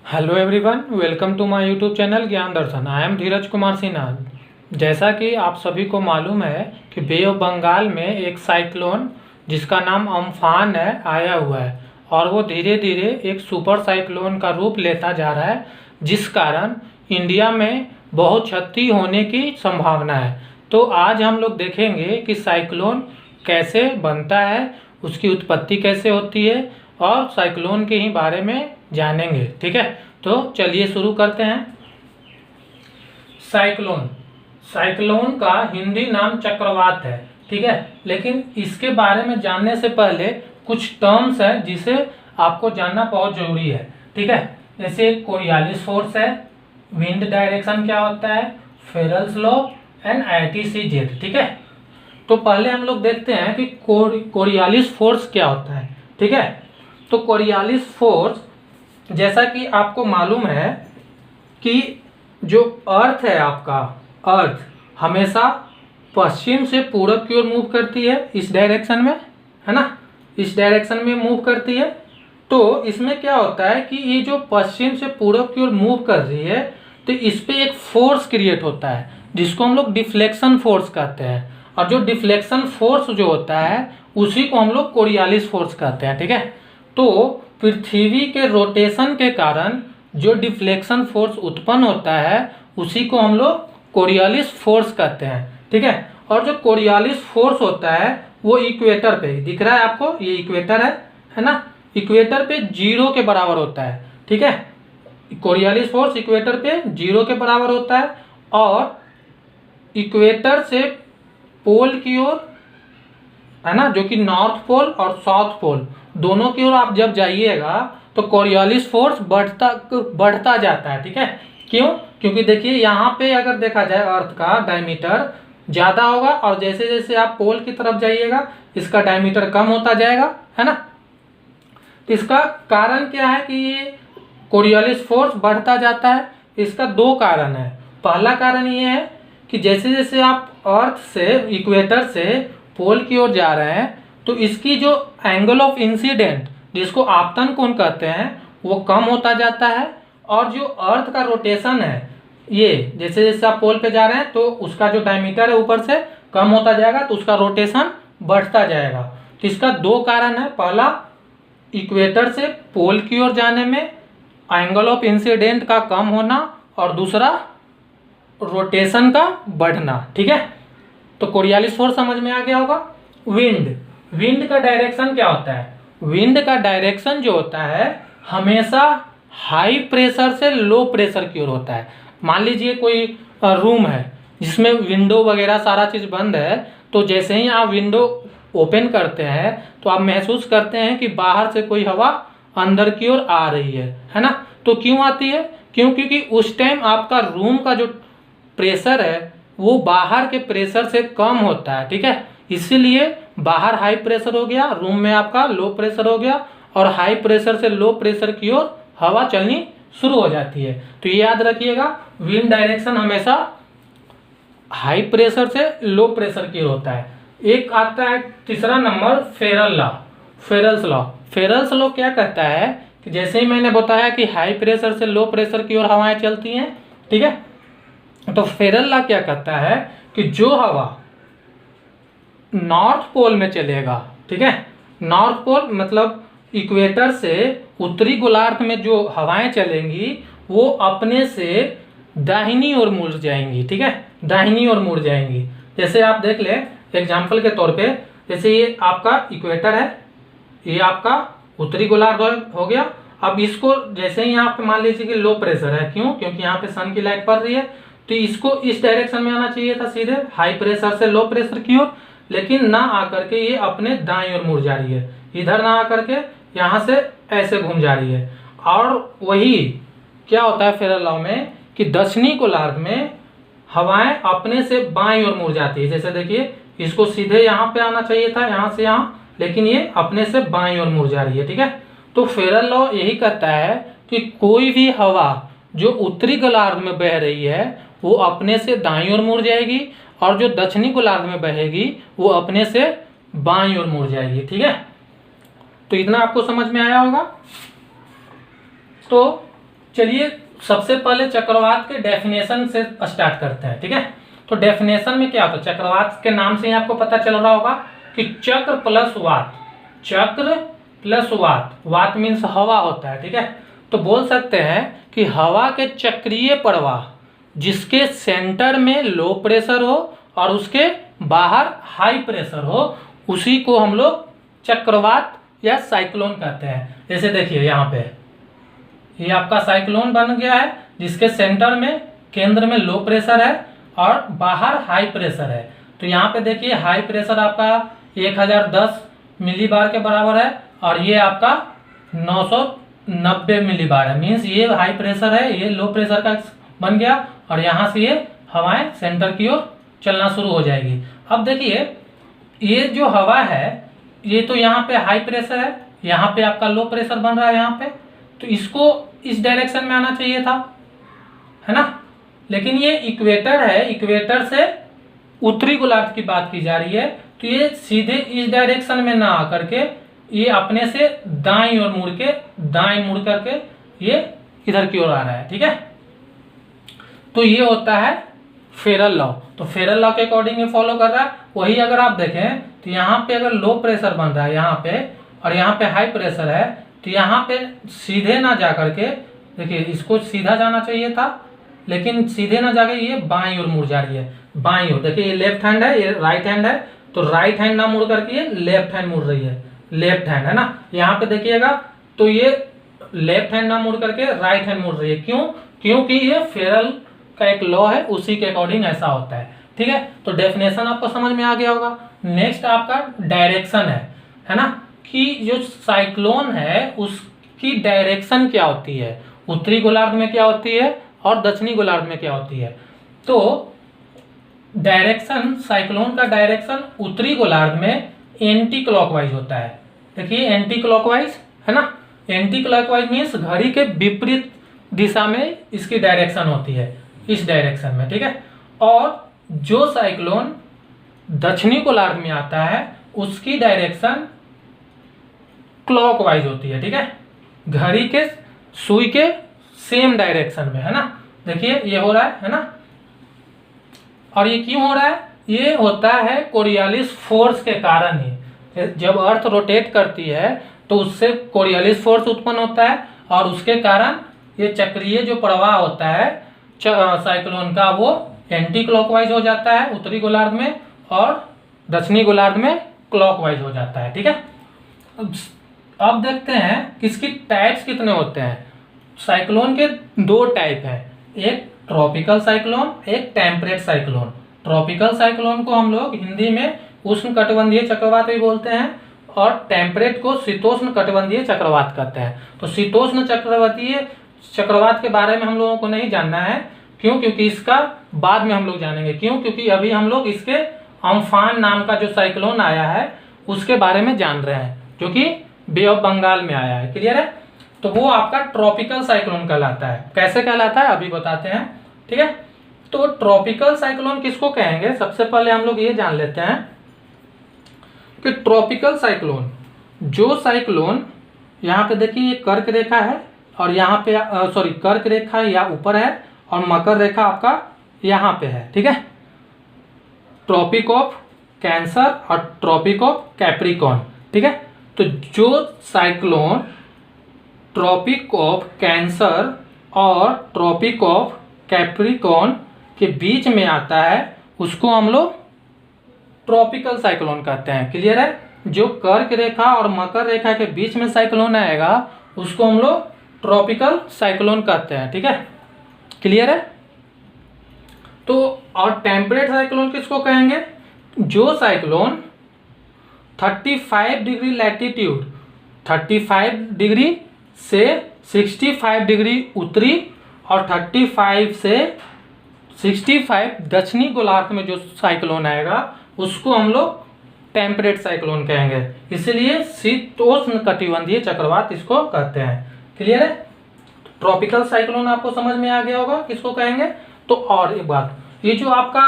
Hello everyone, welcome to my YouTube channel Gyan Darshan. I am Dheeraj Kumar Sinha. जैसा कि आप सभी को मालूम है कि बे ऑफ बंगाल में एक साइक्लोन जिसका नाम अम्फान है आया हुआ है और वो धीरे धीरे एक सुपर साइक्लोन का रूप लेता जा रहा है, जिस कारण इंडिया में बहुत क्षति होने की संभावना है। तो आज हम लोग देखेंगे कि साइक्लोन कैसे बनता है, उसकी उत्पत्ति कैसे होती है और साइक्लोन के ही बारे में जानेंगे। ठीक है, तो चलिए शुरू करते हैं। साइक्लोन साइक्लोन का हिंदी नाम चक्रवात है। ठीक है, लेकिन इसके बारे में जानने से पहले कुछ टर्म्स है जिसे आपको जानना बहुत जरूरी है। ठीक है, जैसे कोरियालिस फोर्स है, विंड डायरेक्शन क्या होता है, फेरल्स लॉ एंड ITCZ। ठीक है, तो पहले हम लोग देखते हैं कि कोरियालिस फोर्स क्या होता है। ठीक है, तो कोरियालिस फोर्स जैसा कि आपको मालूम है कि जो अर्थ है, आपका अर्थ हमेशा पश्चिम से पूरब की ओर मूव करती है, इस डायरेक्शन में, है ना, इस डायरेक्शन में मूव करती है। तो इसमें क्या होता है कि ये जो पश्चिम से पूरब की ओर मूव कर रही है तो इस पे एक फोर्स क्रिएट होता है जिसको हम लोग डिफ्लेक्शन फोर्स कहते हैं, और जो डिफ्लेक्शन फोर्स जो होता है उसी को हम लोग कोरियालिस फोर्स कहते हैं। ठीक है, तो पृथ्वी के रोटेशन के कारण जो डिफ्लेक्शन फोर्स उत्पन्न होता है उसी को हम लोग कोरियालिस फोर्स कहते हैं। ठीक है, और जो कोरियालिस फोर्स होता है वो इक्वेटर पे दिख रहा है आपको, ये इक्वेटर है ना, इक्वेटर पे 0 के बराबर होता है। ठीक है, कोरियालिस फोर्स इक्वेटर पे 0 के बराबर होता है और इक्वेटर से पोल की ओर, है ना, जो कि नॉर्थ पोल और साउथ पोल दोनों की ओर आप जब जाइएगा तो कोरियालिस फोर्स बढ़ता जाता है। ठीक है, क्यों? क्योंकि देखिए यहाँ पे अगर देखा जाए अर्थ का डायमीटर ज्यादा होगा और जैसे जैसे आप पोल की तरफ जाइएगा इसका डायमीटर कम होता जाएगा, है ना। तो इसका कारण क्या है कि ये कोरियालिस फोर्स बढ़ता जाता है? इसका दो कारण है। पहला कारण ये है कि जैसे जैसे आप अर्थ से, इक्वेटर से पोल की ओर जा रहे हैं तो इसकी जो एंगल ऑफ इंसिडेंट, जिसको आपतन कोण कहते हैं, वो कम होता जाता है और जो अर्थ का रोटेशन है, ये जैसे जैसे आप पोल पे जा रहे हैं तो उसका जो डायमीटर है ऊपर से कम होता जाएगा तो उसका रोटेशन बढ़ता जाएगा। तो इसका दो कारण है, पहला इक्वेटर से पोल की ओर जाने में एंगल ऑफ इंसिडेंट का कम होना और दूसरा रोटेशन का बढ़ना। ठीक है, तो कोरियालिस फोर्स समझ में आ गया होगा। विंड का डायरेक्शन क्या होता है? विंड का डायरेक्शन जो होता है हमेशा हाई प्रेशर से लो प्रेशर की ओर होता है। मान लीजिए कोई रूम है जिसमें विंडो वगैरह सारा चीज बंद है, तो जैसे ही आप विंडो ओपन करते हैं तो आप महसूस करते हैं कि बाहर से कोई हवा अंदर की ओर आ रही है ना। तो क्यों आती है? क्योंकि उस टाइम आपका रूम का जो प्रेशर है वो बाहर के प्रेशर से कम होता है। ठीक है, इसीलिए बाहर हाई प्रेशर हो गया, रूम में आपका लो प्रेशर हो गया और हाई प्रेशर से लो प्रेशर की ओर हवा चलनी शुरू हो जाती है। तो ये याद रखिएगा, विंड डायरेक्शन हमेशा हाई प्रेशर से लो प्रेशर की ओर होता है। एक आता है तीसरा नंबर, फेरल्स लॉ क्या कहता है कि जैसे ही मैंने बताया कि हाई प्रेशर से लो प्रेशर की ओर हवाएं चलती हैं, ठीक है, तो फेरल लॉ क्या कहता है कि जो हवा नॉर्थ पोल में चलेगा, ठीक है, नॉर्थ पोल मतलब इक्वेटर से उत्तरी गोलार्ध में जो हवाएं चलेंगी वो अपने से दाहिनी ओर मुड़ जाएंगी। ठीक है, दाहिनी ओर मुड़ जाएंगी। जैसे आप देख ले एग्जांपल के तौर पे, जैसे ये आपका इक्वेटर है, ये आपका उत्तरी गोलार्ध हो गया। अब इसको जैसे ही यहाँ पे मान लीजिए कि लो प्रेशर है, क्यों? क्योंकि यहाँ पे सन की लाइट पड़ रही है, तो इसको इस डायरेक्शन में आना चाहिए था, सीधे हाई प्रेशर से लो प्रेशर की ओर, लेकिन ना आकर के ये अपने दाईं ओर मुड़ जा रही है, इधर ना आकर के यहाँ से ऐसे घूम जा रही है। और वही क्या होता है फेरल लॉ में कि दक्षिणी गोलार्ध में हवाएं अपने से बाईं ओर मुड़ जाती है। जैसे देखिए, इसको सीधे यहाँ पे आना चाहिए था, यहाँ से यहाँ, लेकिन ये अपने से बाईं ओर मुड़ जा रही है। ठीक है, तो फेरल लॉ यही कहता है कि कोई भी हवा जो उत्तरी गोलार्ध में बह रही है वो अपने से दाईं ओर मुड़ जाएगी और जो दक्षिणी गोलार्ध में बहेगी वो अपने से बाईं ओर मुड़ जाएगी। ठीक है, तो इतना आपको समझ में आया होगा। तो चलिए सबसे पहले चक्रवात के डेफिनेशन से स्टार्ट करते हैं, ठीक है। तो डेफिनेशन में क्या होता है, चक्रवात के नाम से ही आपको पता चल रहा होगा कि चक्र प्लस वात, चक्र प्लस वात, वात मीन्स हवा होता है, ठीक है। तो बोल सकते हैं कि हवा के चक्रीय प्रवाह जिसके सेंटर में लो प्रेशर हो और उसके बाहर हाई प्रेशर हो, उसी को हम लोग चक्रवात या साइक्लोन कहते हैं। जैसे देखिए यहाँ पे ये आपका साइक्लोन बन गया है जिसके सेंटर में, केंद्र में लो प्रेशर है और बाहर हाई प्रेशर है। तो यहाँ पे देखिए हाई प्रेशर आपका 1010 मिलीबार के बराबर है और ये आपका 990 मिलीबार है। मीन्स ये हाई प्रेशर है, ये लो प्रेशर का बन गया और यहाँ से ये हवाएं सेंटर की ओर चलना शुरू हो जाएगी। अब देखिए ये जो हवा है ये तो यहाँ पे हाई प्रेशर है, यहाँ पे आपका लो प्रेशर बन रहा है यहाँ पे, तो इसको इस डायरेक्शन में आना चाहिए था, है ना। लेकिन ये इक्वेटर है, इक्वेटर से उत्तरी गोलार्ध की बात की जा रही है, तो ये सीधे इस डायरेक्शन में ना आकर के ये अपने से दाईं ओर मुड़ के, दाईं मुड़ करके ये इधर की ओर आ रहा है, ठीक है। तो ये होता है फेरल लॉ। तो फेरल लॉ के अकॉर्डिंग ये फॉलो कर रहा है। वही अगर आप देखें तो यहाँ पे अगर लो प्रेशर बन रहा है यहाँ पे और यहाँ पे हाई प्रेशर है, तो यहाँ पे सीधे ना जा करके, देखिए इसको सीधा जाना चाहिए था लेकिन सीधे ना जाके ये बाईं ओर मुड़ जा रही है, बाईं ओर। देखिए ये लेफ्ट हैंड है, ये राइट हैंड है, तो राइट हैंड ना मुड़ करके ये लेफ्ट हैंड मुड़ रही है, लेफ्ट हैंड है ना। यहाँ पे देखिएगा तो ये लेफ्ट हैंड ना मुड़ करके राइट हैंड मुड़ रही है। क्यों? क्योंकि ये फेरल का एक लॉ है, उसी के अकॉर्डिंग ऐसा होता है, ठीक है। तो डेफिनेशन आपको समझ में आ गया होगा। नेक्स्ट आपका डायरेक्शन है ना, कि जो साइक्लोन है उसकी डायरेक्शन क्या होती है, उत्तरी गोलार्ध में क्या होती है और दक्षिणी गोलार्ध में क्या होती है। तो डायरेक्शन, साइक्लोन का डायरेक्शन उत्तरी गोलार्ध में एंटी क्लॉकवाइज होता है। देखिए एंटी क्लॉकवाइज है ना, एंटी क्लॉकवाइज मीन्स घड़ी के विपरीत दिशा में इसकी डायरेक्शन होती है, इस डायरेक्शन में, ठीक है। और जो साइक्लोन दक्षिणी गोलार्ध में आता है उसकी डायरेक्शन क्लॉकवाइज होती है, ठीक है, घड़ी के सुई के सेम डायरेक्शन में, है ना। देखिए ये हो रहा है ना। और ये क्यों हो रहा है? ये होता है कोरियालिस फोर्स के कारण ही। जब अर्थ रोटेट करती है तो उससे कोरियालिस फोर्स उत्पन्न होता है और उसके कारण ये चक्रीय जो प्रवाह होता है साइक्लोन का वो एंटी क्लॉकवाइज हो जाता है उत्तरी गोलार्ध में और दक्षिणी गोलार्ध में क्लॉकवाइज हो जाता है, ठीक है। अब देखते हैं कि इसकी टाइप्स कितने होते हैं। साइक्लोन के दो टाइप हैं, एक ट्रॉपिकल साइक्लोन, एक टेम्परेट साइक्लोन। ट्रॉपिकल साइक्लोन को हम लोग हिंदी में उष्णकटिबंधीय चक्रवात भी बोलते हैं और टेम्परेट को शीतोष्ण कटिबंधीय चक्रवात कहते हैं। तो शीतोष्ण चक्रवातीय चक्रवात के बारे में हम लोगों को नहीं जानना है, क्यों? क्योंकि इसका बाद में हम लोग जानेंगे। क्यों? क्योंकि अभी हम लोग इसके अम्फान नाम का जो साइक्लोन आया है उसके बारे में जान रहे हैं, जो कि बे ऑफ बंगाल में आया है। क्लियर है? तो वो आपका ट्रॉपिकल साइक्लोन कहलाता है। कैसे कहलाता है अभी बताते हैं, ठीक है। तो ट्रॉपिकल साइक्लोन किसको कहेंगे? सबसे पहले हम लोग ये जान लेते हैं कि ट्रॉपिकल साइक्लोन, जो साइक्लोन यहाँ पे देखिए ये कर्क रेखा है और यहाँ पे कर्क रेखा या ऊपर है और मकर रेखा आपका यहाँ पे है, ठीक है। ट्रॉपिक ऑफ कैंसर और ट्रॉपिक ऑफ कैप्रिकॉर्न, ठीक है। तो जो साइक्लोन ट्रॉपिक ऑफ कैंसर और ट्रॉपिक ऑफ कैप्रिकॉर्न के बीच में आता है उसको हम लोग ट्रॉपिकल साइक्लोन कहते हैं। क्लियर है? जो कर्क रेखा और मकर रेखा के बीच में साइक्लोन आएगा उसको हम लोग ट्रॉपिकल साइक्लोन कहते हैं, ठीक है। क्लियर है? तो और टेम्परेट साइक्लोन किसको कहेंगे? जो साइक्लोन 35 डिग्री लैटिट्यूड, 35 डिग्री से 65 डिग्री उत्तरी और 35 से 65 दक्षिणी गोलार्ध में जो साइक्लोन आएगा उसको हम लोग टेम्परेट साइक्लोन कहेंगे। इसलिए शीतोष्ण कटिबंधीय चक्रवात इसको कहते हैं। क्लियर है? ट्रॉपिकल साइक्लोन आपको समझ में आ गया होगा किसको कहेंगे। तो और एक बात, ये जो आपका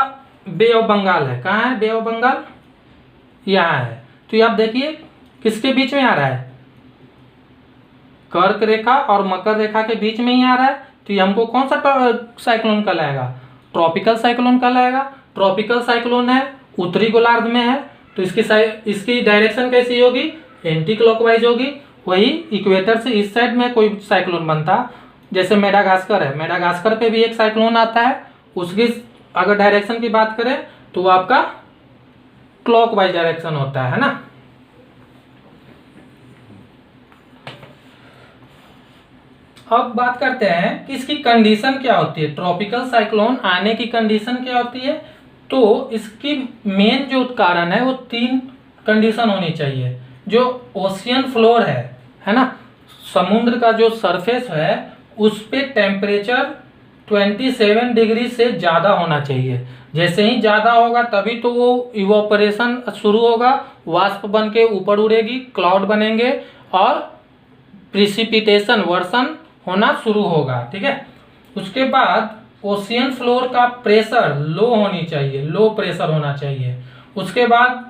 बे ऑफ बंगाल है, कहाँ है बे ऑफ बंगाल? यहाँ है। तो ये आप देखिए किसके बीच में आ रहा है? कर्क रेखा और मकर रेखा के बीच में ही आ रहा है, तो ये हमको कौन सा साइक्लोन कहलाएगा? ट्रॉपिकल साइक्लोन कहलाएगा। ट्रॉपिकल साइक्लोन है, उत्तरी गोलार्ध में है, तो इसकी डायरेक्शन कैसी होगी? एंटी क्लॉकवाइज होगी। वही इक्वेटर से इस साइड में कोई साइक्लोन बनता, जैसे मेडागास्कर है, मेडागास्कर पे भी एक साइक्लोन आता है, उसकी अगर डायरेक्शन की बात करें तो वो आपका क्लॉकवाइज डायरेक्शन होता है ना। अब बात करते हैं कि इसकी कंडीशन क्या होती है, ट्रॉपिकल साइक्लोन आने की कंडीशन क्या होती है। तो इसकी मेन जो कारण है वो 3 कंडीशन होनी चाहिए। जो ओशियन फ्लोर है ना, समुद्र का जो सरफेस है उस पे टेम्परेचर 27 डिग्री से ज़्यादा होना चाहिए। जैसे ही ज़्यादा होगा तभी तो वो इवोपरेशन शुरू होगा, वाष्प बन के ऊपर उड़ेगी, क्लाउड बनेंगे और प्रिसिपिटेशन वर्षण होना शुरू होगा। ठीक है, उसके बाद ओशियन फ्लोर का प्रेशर लो होनी चाहिए, लो प्रेशर होना चाहिए। उसके बाद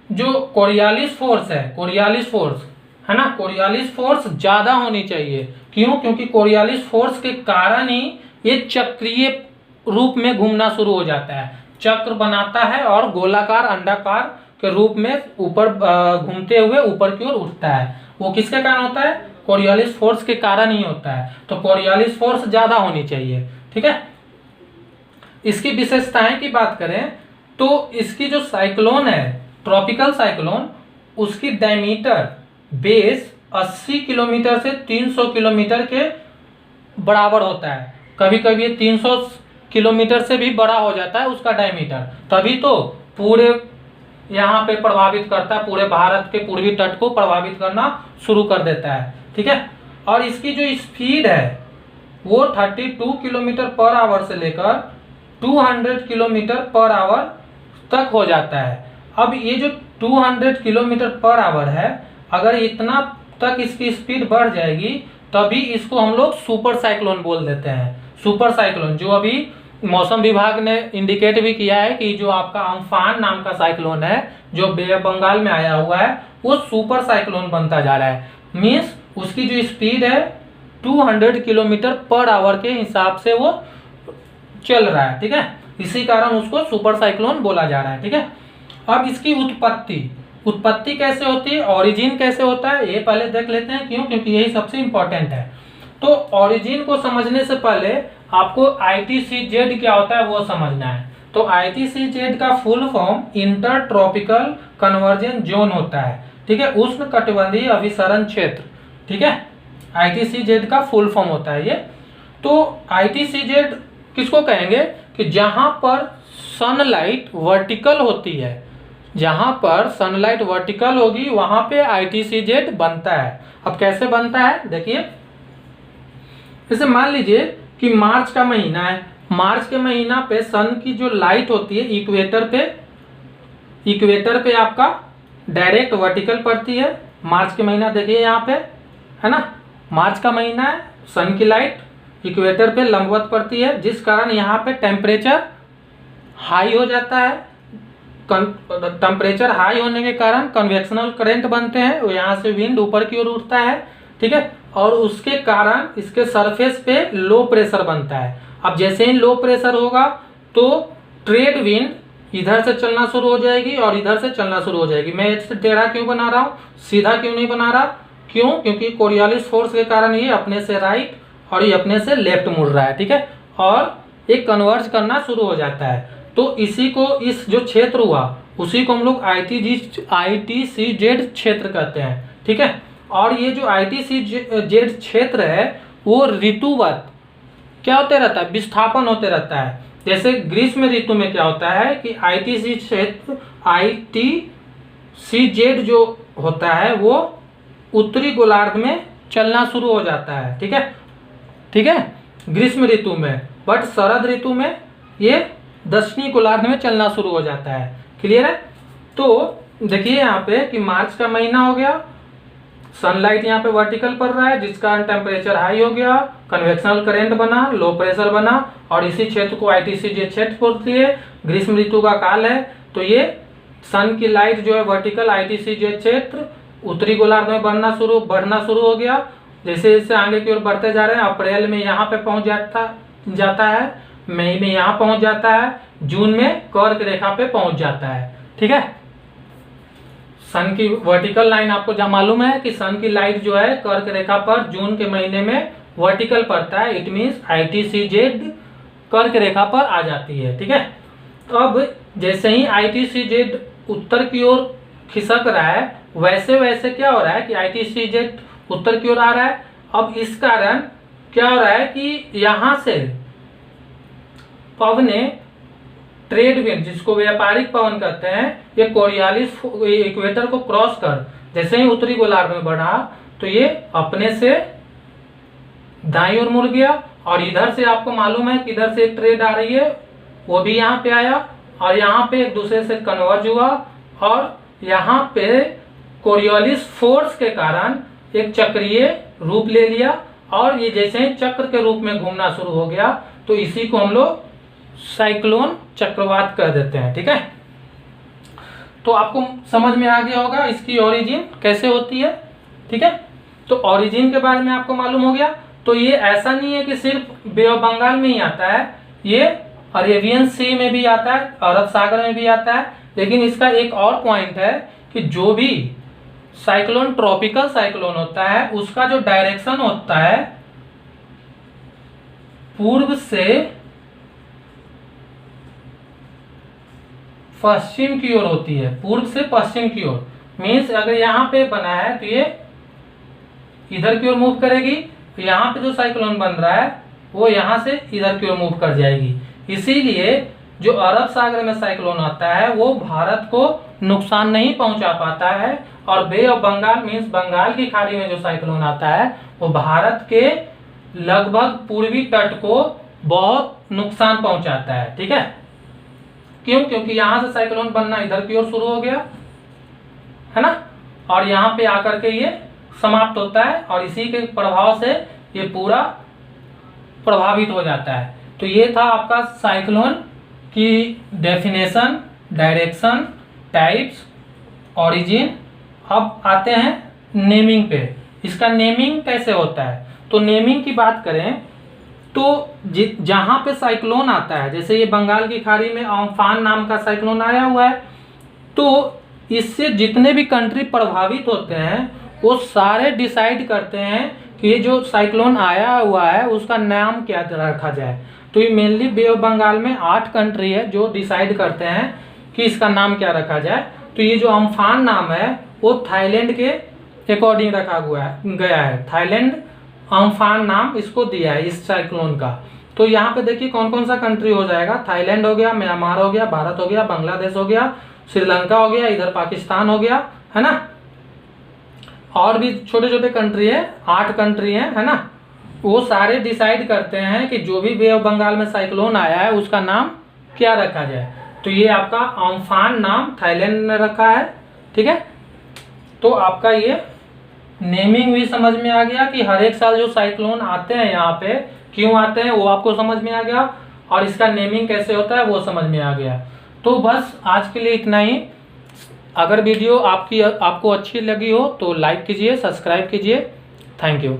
जो कोरियालिस फोर्स है, कोरियालिस फोर्स है ना, कोरियालिस फोर्स ज़्यादा होनी चाहिए। क्यों? क्योंकि कोरियालिस फोर्स के कारण ही ये चक्रीय रूप में घूमना शुरू हो जाता है, चक्र बनाता है और गोलाकार अंडाकार के रूप में ऊपर घूमते हुए ऊपर की ओर उठता है। वो किसके कारण होता है? कोरियालिस फोर्स के कारण ही होता है। तो कोरियालिस फोर्स ज़्यादा होनी चाहिए। ठीक है, इसकी विशेषताएं की बात करें तो इसकी जो साइक्लोन है, ट्रॉपिकल साइक्लोन, उसकी डायमीटर बेस 80 किलोमीटर से 300 किलोमीटर के बराबर होता है। कभी कभी ये 300 किलोमीटर से भी बड़ा हो जाता है उसका डायमीटर, तभी तो पूरे यहाँ पे प्रभावित करता है, पूरे भारत के पूर्वी तट को प्रभावित करना शुरू कर देता है। ठीक है, और इसकी जो स्पीड है वो 32 किलोमीटर पर आवर से लेकर 200 किलोमीटर पर आवर तक हो जाता है। अब ये जो 200 किलोमीटर पर आवर है, अगर इतना तक इसकी स्पीड बढ़ जाएगी तभी इसको हम लोग सुपर साइक्लोन बोल देते हैं। सुपर साइक्लोन जो अभी मौसम विभाग ने इंडिकेट भी किया है कि जो आपका अम्फान नाम का साइक्लोन है जो बे ऑफ बंगाल में आया हुआ है वो सुपर साइक्लोन बनता जा रहा है। मीन्स उसकी जो स्पीड है 200 किलोमीटर पर आवर के हिसाब से वो चल रहा है। ठीक है, इसी कारण उसको सुपर साइक्लोन बोला जा रहा है। ठीक है, अब इसकी उत्पत्ति कैसे होती है, ओरिजिन कैसे होता है, ये पहले देख लेते हैं। क्यों? क्योंकि यही सबसे इंपॉर्टेंट है। तो ओरिजिन को समझने से पहले आपको ITCZ क्या होता है वो समझना है। तो ITCZ का full form inter tropical conversion zone होता है। ठीक है, उष्ण कटिबंधीय अभिसरण क्षेत्र। ठीक है, ITCZ का फुल फॉर्म होता है ये। तो ITCZ किसको कहेंगे कि जहां पर सनलाइट वर्टिकल होती है, जहां पर सनलाइट वर्टिकल होगी वहां पे ITCZ बनता है। अब कैसे बनता है देखिए, जैसे मान लीजिए कि मार्च का महीना है, मार्च के महीना पे सन की जो लाइट होती है इक्वेटर पे आपका डायरेक्ट वर्टिकल पड़ती है। मार्च के महीना देखिए यहाँ पे है ना, मार्च का महीना है, सन की लाइट इक्वेटर पे लंबवत पड़ती है, जिस कारण यहाँ पे टेम्परेचर हाई हो जाता है। टेम्परेचर हाई होने के कारण कन्वेक्शनल करंट बनते हैं, वो यहाँ से विंड ऊपर की ओर उठता है। ठीक है, और उसके कारण इसके सरफेस पे लो प्रेशर बनता है। अब जैसे ही लो प्रेशर होगा तो ट्रेड विंड इधर से चलना शुरू हो जाएगी और इधर से चलना शुरू हो जाएगी। मैं इससे टेढ़ा क्यों बना रहा हूँ, सीधा क्यों नहीं बना रहा? क्यों? क्योंकि कोरियालिस फोर्स के कारण ये अपने से राइट और ये अपने से लेफ्ट मुड़ रहा है। ठीक है, और ये कन्वर्ज करना शुरू हो जाता है। तो इसी को, इस जो क्षेत्र हुआ उसी को हम लोग ITCZ क्षेत्र कहते हैं। ठीक है, और ये जो ITCZ क्षेत्र है वो ऋतुवत क्या होते रहता है, विस्थापन होते रहता है। जैसे ग्रीष्म ऋतु में क्या होता है कि ITCZ जो होता है वो उत्तरी गोलार्ध में चलना शुरू हो जाता है। ठीक है, ठीक है, ग्रीष्म ऋतु में, बट शरद ऋतु में ये दक्षिणी गोलार्ध में चलना शुरू हो जाता है। क्लियर है? तो देखिए यहाँ पे कि मार्च का महीना हो गया, सनलाइट यहाँ पे वर्टिकल पड़ रहा है जिस कारण टेम्परेचर हाई हो गया, कन्वेक्शनल करंट बना, लो प्रेशर बना, और इसी क्षेत्र को ITCZ क्षेत्र बोलती है। ग्रीष्म ऋतु का काल है, तो ये सन की लाइट जो है वर्टिकल ITCZ क्षेत्र उत्तरी गोलार्ध में बढ़ना शुरू हो गया। जैसे जैसे आगे की ओर बढ़ते जा रहे हैं, अप्रैल में यहाँ पे पहुंच जाता है, मई में यहाँ पहुंच जाता है, जून में कर्क रेखा पे पहुंच जाता है। ठीक है, सन की वर्टिकल लाइन आपको जहाँ मालूम है कि सन की लाइट जो है कर्क रेखा पर जून के महीने में वर्टिकल पड़ता है, इट मीन्स ITCZ कर्क रेखा पर आ जाती है। ठीक है, तो अब जैसे ही ITCZ उत्तर की ओर खिसक रहा है, वैसे वैसे क्या हो रहा है कि ITCZ उत्तर की ओर आ रहा है। अब इस कारण क्या हो रहा है कि यहां से पवने ट्रेड विंड, जिसको व्यापारिक पवन कहते हैं, ये कोरियालिस इक्वेटर को क्रॉस कर जैसे ही उत्तरी गोलार्ध में बढ़ा तो ये अपने से दाईं ओर मुड़ गया, और इधर से आपको मालूम है कि इधर से एक ट्रेड आ रही है, वो भी यहाँ पे आया और यहाँ पे एक दूसरे से कन्वर्ज हुआ, और यहाँ पे कोरियोलिस फोर्स के कारण एक चक्रीय रूप ले लिया, और ये जैसे ही चक्र के रूप में घूमना शुरू हो गया तो इसी को हम लोग साइक्लोन चक्रवात कह देते हैं। ठीक है, तो आपको समझ में आ गया होगा इसकी ओरिजिन कैसे होती है। ठीक है, तो ओरिजिन के बारे में आपको मालूम हो गया। तो ये ऐसा नहीं है कि सिर्फ बे ऑफ बंगाल में ही आता है, ये अरेबियन सी में भी आता है, अरब सागर में भी आता है। लेकिन इसका एक और पॉइंट है कि जो भी साइक्लोन ट्रॉपिकल साइक्लोन होता है उसका जो डायरेक्शन होता है पूर्व से पश्चिम की ओर होती है, पूर्व से पश्चिम की ओर। मीन्स अगर यहाँ पे बना है तो ये इधर की ओर मूव करेगी, तो यहाँ पे जो साइक्लोन बन रहा है वो यहाँ से इधर की ओर मूव कर जाएगी। इसीलिए जो अरब सागर में साइक्लोन आता है वो भारत को नुकसान नहीं पहुंचा पाता है, और बे ऑफ बंगाल मीन्स बंगाल की खाड़ी में जो साइक्लोन आता है वो भारत के लगभग पूर्वी तट को बहुत नुकसान पहुंचाता है। ठीक है, क्यों? क्योंकि यहाँ से साइक्लोन बनना इधर की ओर शुरू हो गया है ना, और यहाँ पे आकर के ये समाप्त होता है, और इसी के प्रभाव से ये पूरा प्रभावित हो जाता है। तो ये था आपका साइक्लोन की डेफिनेशन, डायरेक्शन, टाइप्स, ओरिजिन। अब आते हैं नेमिंग पे। इसका नेमिंग कैसे होता है? तो नेमिंग की बात करें तो जहां पे साइक्लोन आता है, जैसे ये बंगाल की खाड़ी में अम्फान नाम का साइक्लोन आया हुआ है, तो इससे जितने भी कंट्री प्रभावित होते हैं वो सारे डिसाइड करते हैं कि ये जो साइक्लोन आया हुआ है उसका नाम क्या रखा जाए। तो ये मेनली बे ऑफ बंगाल में 8 कंट्री है जो डिसाइड करते हैं कि इसका नाम क्या रखा जाए। तो ये जो अम्फान नाम है वो थाईलैंड के अकॉर्डिंग रखा गया है। थाईलैंड अम्फान नाम इसको दिया है इस साइक्लोन का। तो यहाँ पे देखिए कौन कौन सा कंट्री हो जाएगा। थाईलैंड हो गया, म्यांमार हो गया, भारत हो गया, बांग्लादेश हो गया, श्रीलंका हो गया, इधर पाकिस्तान हो गया, है ना, और भी छोटे छोटे कंट्री है, 8 कंट्री है ना। वो सारे डिसाइड करते हैं कि जो भी बे ऑफ बंगाल में साइक्लोन आया है उसका नाम क्या रखा जाए। तो ये आपका अम्फान नाम थाईलैंड ने रखा है। ठीक है, तो आपका ये नेमिंग भी समझ में आ गया कि हर एक साल जो साइक्लोन आते हैं यहाँ पे क्यों आते हैं वो आपको समझ में आ गया, और इसका नेमिंग कैसे होता है वो समझ में आ गया। तो बस आज के लिए इतना ही। अगर वीडियो आपको अच्छी लगी हो तो लाइक कीजिए, सब्सक्राइब कीजिए। Thank you.